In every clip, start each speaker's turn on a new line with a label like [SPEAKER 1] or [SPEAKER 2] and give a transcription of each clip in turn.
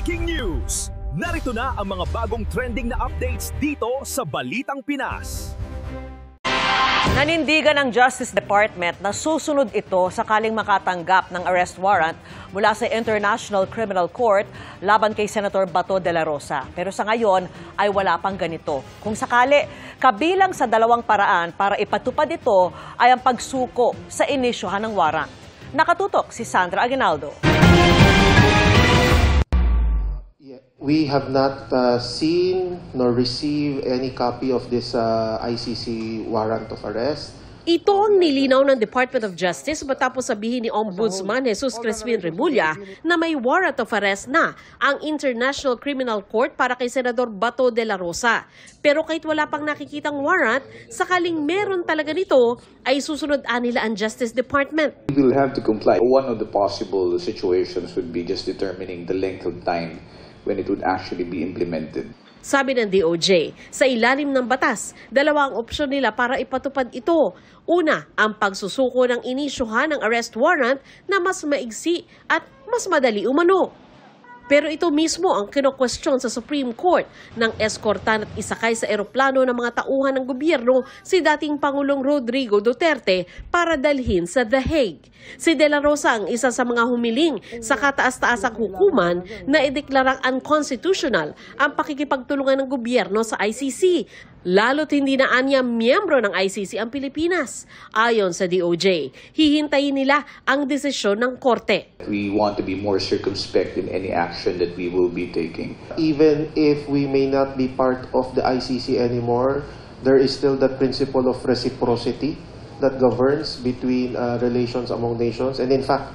[SPEAKER 1] Breaking news! Narito na ang mga bagong trending na updates dito sa Balitang Pinas.
[SPEAKER 2] Nanindigan ng Justice Department na susunod ito sakaling makatanggap ng arrest warrant mula sa International Criminal Court laban kay Senator Bato de la Rosa. Pero sa ngayon ay wala pang ganito. Kung sakali, kabilang sa dalawang paraan para ipatupad ito ay ang pagsuko sa inisyuhan ng warrant. Nakatutok si Sandra Aguinaldo.
[SPEAKER 3] We have not seen nor received any copy of this ICC warrant of arrest.
[SPEAKER 4] Ito ang nilinaw ng Department of Justice matapos sabihin ni Ombudsman Jesus Crispin Remulla na may warrant of arrest na ang International Criminal Court para kay Senador Bato de la Rosa. Pero kahit wala pang nakikitang warrant, sakaling meron talaga nito, ay susunod nila ang Justice Department.
[SPEAKER 5] We will have to comply. One of the possible situations would be just determining the length of time when it would actually be implemented.
[SPEAKER 4] Sabi ng DOJ, sa ilalim ng batas, dalawa ang opsyon nila para ipatupad ito. Una, ang pagsusuko ng inisyuhan ng arrest warrant na mas maigsi at mas madali umano. Pero ito mismo ang kino-question sa Supreme Court ng eskortan at isakay sa eroplano ng mga tauhan ng gobyerno si dating Pangulong Rodrigo Duterte para dalhin sa The Hague. Si De La Rosa ang isa sa mga humiling sa kataas-taasang hukuman na ideklarang unconstitutional ang pakikipagtulungan ng gobyerno sa ICC. Lalo't hindi na anya miyembro ng ICC ang Pilipinas. Ayon sa DOJ, hihintayin nila ang desisyon ng korte.
[SPEAKER 5] We want to be more circumspect in any action that we will be taking.
[SPEAKER 3] Even if we may not be part of the ICC anymore, there is still that principle of reciprocity that governs between relations among nations, and in fact,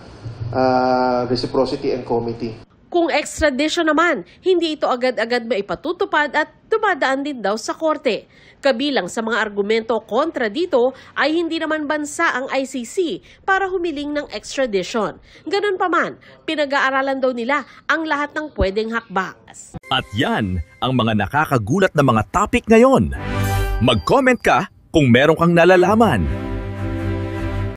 [SPEAKER 3] reciprocity and comity.
[SPEAKER 4] Kung extradition naman, hindi ito agad-agad maipatutupad at dumadaan din daw sa korte. Kabilang sa mga argumento kontra dito ay hindi naman bansa ang ICC para humiling ng extradition. Ganun pa man, pinag-aaralan daw nila ang lahat ng pwedeng hakbang.
[SPEAKER 1] At yan ang mga nakakagulat na mga topic ngayon. Mag-comment ka kung meron kang nalalaman.